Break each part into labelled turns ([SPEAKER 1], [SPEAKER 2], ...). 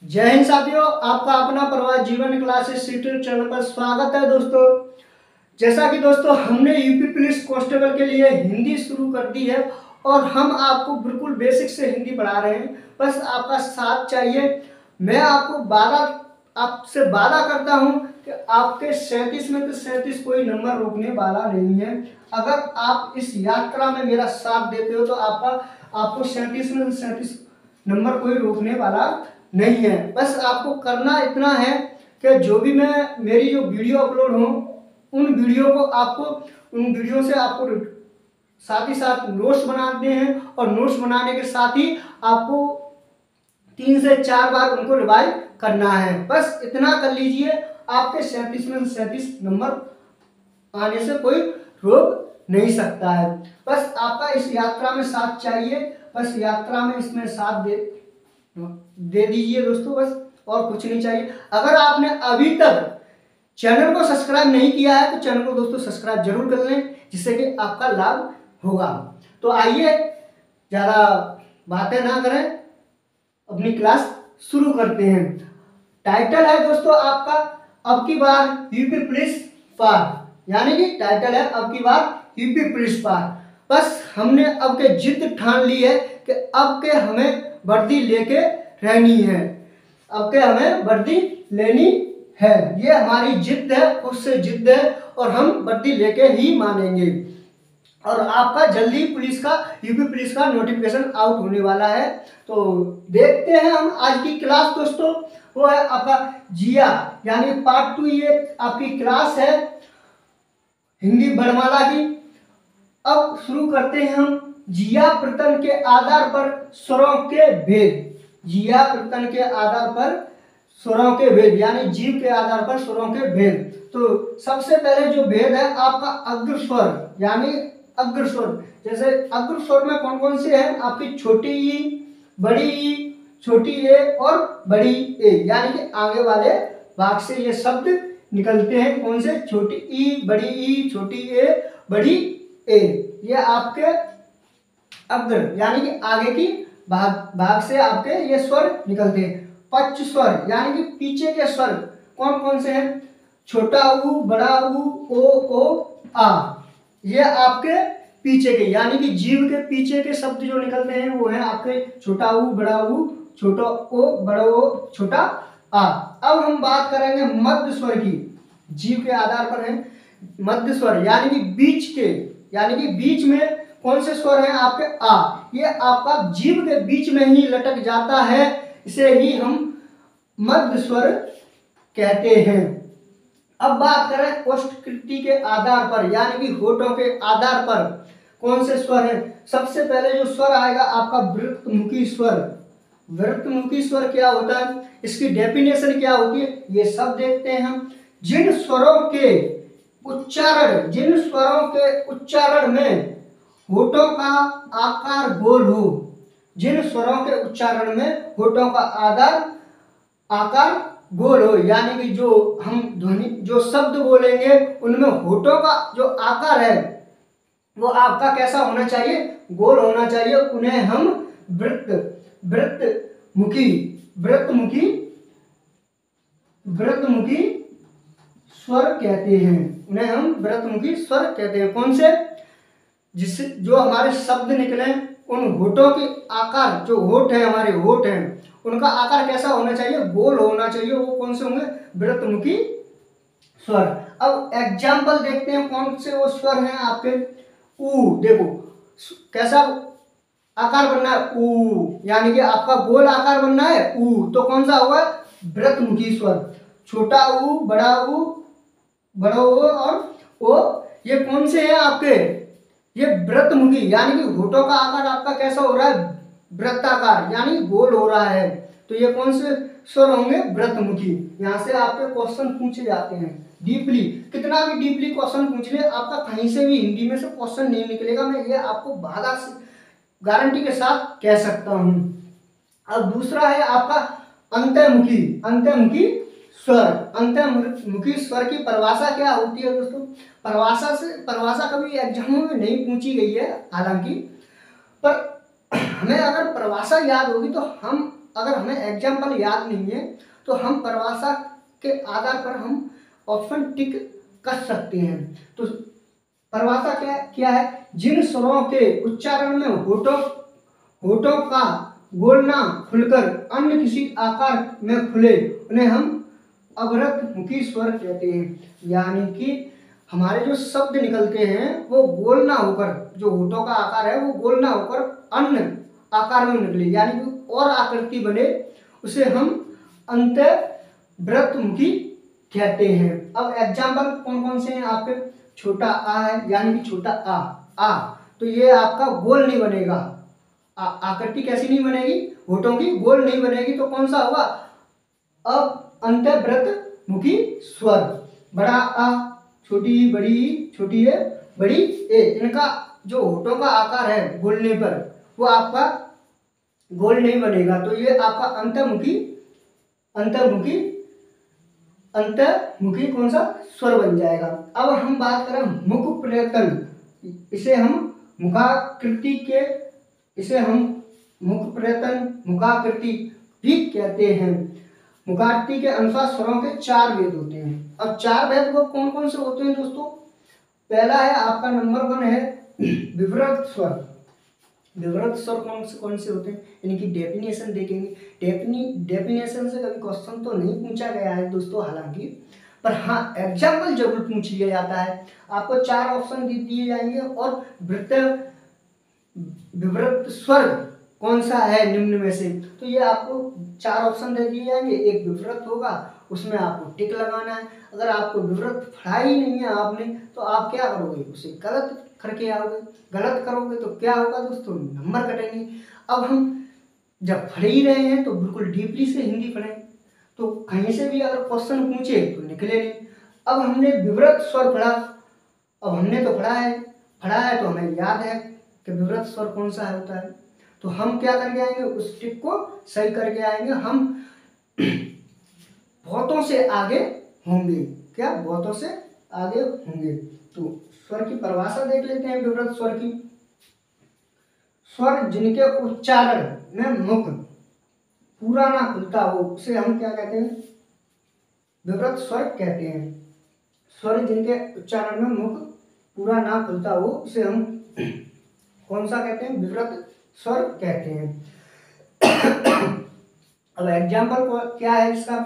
[SPEAKER 1] जय हिंद साथियों, आपका अपना प्रवास जीवन क्लासेस यूट्यूब चैनल पर स्वागत है दोस्तों। जैसा कि दोस्तों हमने यूपी पुलिस कांस्टेबल के लिए हिंदी शुरू कर दी है और हम आपको बिल्कुल बेसिक से हिंदी पढ़ा रहे हैं। बस आपका साथ चाहिए। मैं आपसे वादा करता हूं कि आपके 37 में तो 37 कोई नंबर रोकने वाला नहीं है। अगर आप इस यात्रा में मेरा साथ देते हो तो आपको 37 में 37 नंबर कोई रोकने वाला नहीं है। बस आपको करना इतना है कि जो भी मेरी जो वीडियो अपलोड हो उन वीडियो से आपको साथ ही साथ नोट्स बनाते हैं और नोट्स बनाने के साथ ही आपको 3 से 4 बार उनको रिवाइज करना है। बस इतना कर लीजिए, आपके 37 में 37 नंबर आने से कोई रोक नहीं सकता है। बस आपका इस यात्रा में साथ चाहिए। बस यात्रा में इसमें साथ दे दीजिए दोस्तों, बस और कुछ नहीं चाहिए। अगर आपने अभी तक चैनल को सब्सक्राइब नहीं किया है तो चैनल को दोस्तों सब्सक्राइब जरूर कर लें, जिससे कि आपका लाभ होगा। तो आइए ज़्यादा बातें ना करें, अपनी क्लास शुरू करते हैं। टाइटल है दोस्तों आपका अब की बार यूपी पुलिस पार, यानी कि टाइटल है अब की बार यूपी पुलिस पार। बस हमने अब के जिद ठान ली है कि अब के हमें वर्दी लेके रहनी है, अब के हमें वर्दी लेनी है। ये हमारी जिद है, उससे जिद है और हम वर्दी लेके ही मानेंगे। और आपका जल्दी यूपी पुलिस का नोटिफिकेशन आउट होने वाला है। तो देखते हैं हम आज की क्लास दोस्तों। वो है आपका जिया यानी पार्ट 2। ये आपकी क्लास है हिंदी वर्णमाला की। अब शुरू करते हैं हम जिया प्रतन के आधार पर स्वरों के भेद। जिया प्रतन के आधार पर स्वरों के भेद यानी जीव के आधार पर स्वरों के भेद। तो सबसे पहले जो भेद है आपका अग्र स्वर यानी अग्र स्वर। जैसे अग्र स्वर में कौन कौन से हैं आपकी छोटी ई, बड़ी ई, छोटी ए और बड़ी ए, यानी कि आगे वाले भाग से ये शब्द निकलते हैं। कौन से? छोटी ई, बड़ी ई, छोटी ए, बड़ी ए। ये आपके अग्र यानी कि आगे की भाग से आपके ये स्वर निकलते हैं। पक्ष स्वर यानी कि पीछे के स्वर कौन कौन से हैं? छोटा ऊ, बड़ा ऊ, ओ, आ। ये आपके पीछे के यानी कि जीव के पीछे के शब्द जो निकलते हैं वो है आपके छोटा ऊ, बड़ा ऊ, छोटा ओ, बड़ा ओ, छोटा आ। अब हम बात करेंगे मध्य स्वर की। जीव के आधार पर है मध्य स्वर यानी कि बीच में कौन से स्वर हैं आपके? आ। ये आपका जीव के बीच में ही लटक जाता है, इसे ही हम मध्य स्वर कहते हैं। अब बात करें ओष्ठकृति के आधार पर यानी कि होठों के आधार पर कौन से स्वर हैं? सबसे पहले जो स्वर आएगा आपका वृत्तमुखी स्वर। वृत्तमुखी स्वर क्या होता है, इसकी डेफिनेशन क्या होती है, ये सब देखते हैं हम। जिन स्वरों के उच्चारण में होठों का आकार गोल हो, जिन स्वरों के उच्चारण में होठों का आकार गोल हो, यानी कि जो शब्द बोलेंगे उनमें होठों का जो आकार है वो आपका कैसा होना चाहिए? गोल होना चाहिए। उन्हें हम व्रतमुखी स्वर कहते हैं। उन्हें हम व्रतमुखी स्वर कहते हैं। कौन से? जिससे जो हमारे शब्द निकले उन होठों के आकार, जो होठ है हमारे होठ हैं, उनका आकार कैसा होना चाहिए? गोल होना चाहिए। वो कौन से होंगे? व्रतमुखी स्वर। अब एग्जाम्पल देखते हैं कौन से वो स्वर हैं आपके। ऊ, देखो कैसा आकार बनना है? ऊ, यानी कि आपका गोल आकार बनना है ऊ, तो कौन सा होगा? व्रतमुखी स्वर। छोटा ऊ, बड़ा ऊ, बड़ा ओ और ओ, ये कौन से हैं आपके? ये व्रतमुखी यानी कि होठों का आकार आपका कैसा हो रहा है? वृत्ताकार यानी गोल हो रहा है। तो ये कौन से स्वर होंगे? व्रतमुखी। यहाँ से आपके क्वेश्चन पूछे जाते हैं डीपली। कितना भी डीपली क्वेश्चन पूछ ले, आपका कहीं से भी हिंदी में से क्वेश्चन नहीं निकलेगा। मैं ये आपको गारंटी के साथ कह सकता हूँ। अब दूसरा है आपका अंतर्मुखी स्वर। अंतर्मुखी स्वर की परिभाषा क्या होती है दोस्तों? परिभाषा कभी एग्जामों में नहीं पूछी गई है हालांकि, पर हमें अगर परिभाषा याद होगी तो हम, अगर हमें एग्जाम्पल याद नहीं है तो हम परिभाषा के आधार पर हम ऑप्शन टिक कर सकते हैं। तो परिभाषा क्या है, जिन स्वरों के उच्चारण में होठों का गोल ना खुलकर अन्य किसी आकार में खुले उन्हें हम अवरत मुखी स्वर कहते हैं। यानी कि हमारे जो शब्द निकलते हैं वो गोल ना होकर, जो होठों का आकार है वो गोल ना होकर अन्य आकार में निकले, यानी कि और आकृति बने, उसे हम अंतर्वृत्त मुखी कहते हैं। अब एग्जाम्पल कौन कौन से हैं आपके, छोटा आ है, यानी कि छोटा आ तो ये आपका गोल नहीं बनेगा, आकृति कैसी नहीं बनेगी, होठों की गोल नहीं बनेगी, तो कौन सा होगा, अब अंतर्वृत्त मुखी स्वर। बड़ा आ, छोटी ई, बड़ी ई, छोटी ए, बड़ी ए, इनका जो होठों का आकार है बोलने पर वो आपका गोल नहीं बनेगा, तो ये आपका अंतर्मुखी कौन सा स्वर बन जाएगा। अब हम बात करें मुख प्रयत्न, इसे हम मुख प्रयत्न मुखाकृति भी कहते हैं। मुखाकृति के अनुसार स्वरों के 4 भेद होते हैं। अब 4 भेद वो कौन कौन से होते हैं दोस्तों, पहला है आपका नंबर 1 है विवृत स्वर। विवृत स्वर कौन से होते हैं, इनकी डेफिनेशन देखेंगे। डेफिनेशन से कभी क्वेश्चन तो नहीं पूछा गया है दोस्तों हालांकि, पर हाँ एग्जाम्पल जरूर पूछ लिया जाता है। आपको 4 ऑप्शन दिए जाएंगे और विवृत स्वर कौन सा है निम्न में से, तो ये आपको 4 ऑप्शन दे दिए जाएंगे। एक विवृत होगा, उसमें आपको टिक लगाना है। अगर आपको विवृत पढ़ा ही नहीं है आपने तो आप क्या करोगे, उसे गलत करके आओगे। गलत करोगे तो क्या होगा दोस्तों, नंबर कटेंगे। अब हम जब पढ़ ही रहे हैं तो बिल्कुल डीपली से हिंदी पढ़ें, तो कहीं से भी अगर क्वेश्चन पूछे तो निकले नहीं। अब हमने विवृत स्वर पढ़ा, अब हमने तो पढ़ा है तो हमें याद है कि विवृत स्वर कौन सा होता है, तो हम क्या करके आएंगे, उस टिक को सही करके आएंगे। हम बहुतों से आगे होंगे, क्या बहुतों से आगे होंगे। तो स्वर की परिभाषा देख लेते हैं विवृत स्वर की। स्वर जिनके उच्चारण में मुख पूरा ना खुलता हो उसे हम क्या कहते हैं, विवृत स्वर कहते हैं। स्वर जिनके उच्चारण में मुख पूरा ना खुलता हो उसे हम कौन सा कहते हैं, विवृत स्वर कहते हैं। अब एग्जाम्पल क्या है इसका,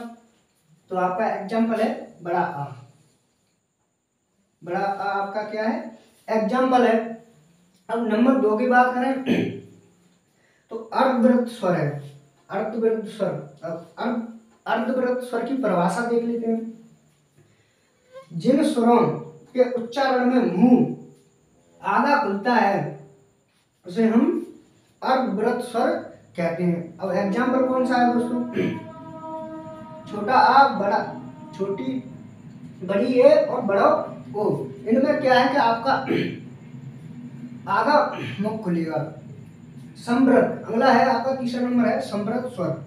[SPEAKER 1] तो आपका एग्जाम्पल है बड़ा आ। बड़ा आ आपका क्या है, एग्जाम्पल है। अब नंबर 2 की बात करें तो अर्धवृत्त स्वर है, अर्धवृत्त स्वर। अब अर्धवृत्त स्वर की परिभाषा देख लेते हैं। जिन स्वरों के उच्चारण में मुंह आधा खुलता है उसे हम अर्धवृत्त स्वर कहते हैं। अब एग्जाम्पल कौन सा है दोस्तों, छोटा आ, बड़ा, छोटी बड़ी ए और बड़ा ओ। इनमें क्या है कि आपका आधा मुख खुलेगा। संवृत अगला है आपका, तीसरा नंबर है संवृत स्वर।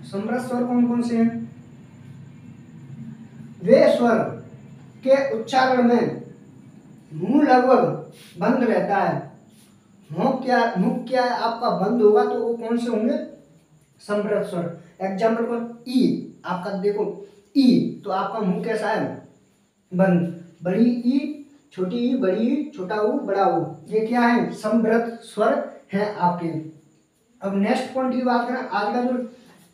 [SPEAKER 1] संवृत स्वर कौन कौन से हैं, वे स्वर के उच्चारण में मुंह लगभग बंद रहता है। मुख क्या है आपका बंद होगा, तो वो कौन से होंगे, संवृत स्वर। एग्जाम्पल पर ई, आपका देखो ई, तो आपका मुंह कैसा है, बंद। बड़ी ई, छोटी ई, बड़ी ई, छोटा ऊ, बड़ा ऊ, ये क्या है, संवृत स्वर है आपके। अब नेक्स्ट पॉइंट की बात करें, आज का जो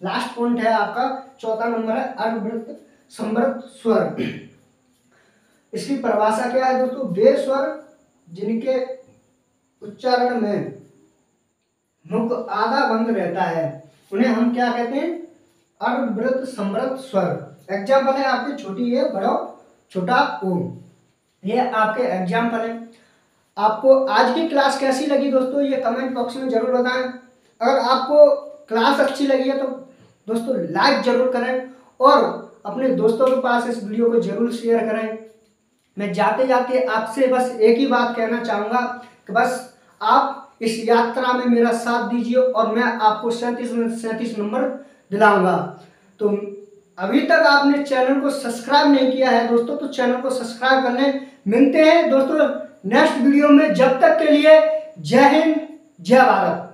[SPEAKER 1] लास्ट पॉइंट है आपका, चौथा नंबर है अर्धवृत्त संवृत स्वर। इसकी परिभाषा क्या है दोस्तों, वे स्वर जिनके उच्चारण में मुख आधा बंद रहता है उन्हें हम क्या कहते हैं, अर्धवृत्त संवृत स्वर। एग्जाम्पल है आपके छोटी ए, बड़ा छोटा ओ, ये आपके एग्जाम्पल है। आपको आज की क्लास कैसी लगी दोस्तों, ये कमेंट बॉक्स में जरूर बताएं। अगर आपको क्लास अच्छी लगी है तो दोस्तों लाइक जरूर करें और अपने दोस्तों के पास इस वीडियो को जरूर शेयर करें। मैं जाते जाते आपसे बस एक ही बात कहना चाहूँगा कि बस आप इस यात्रा में मेरा साथ दीजिए और मैं आपको 37 नंबर दिलाऊंगा। तो अभी तक आपने चैनल को सब्सक्राइब नहीं किया है दोस्तों, तो चैनल को सब्सक्राइब कर लें। मिलते हैं दोस्तों नेक्स्ट वीडियो में, जब तक के लिए जय हिंद, जय भारत।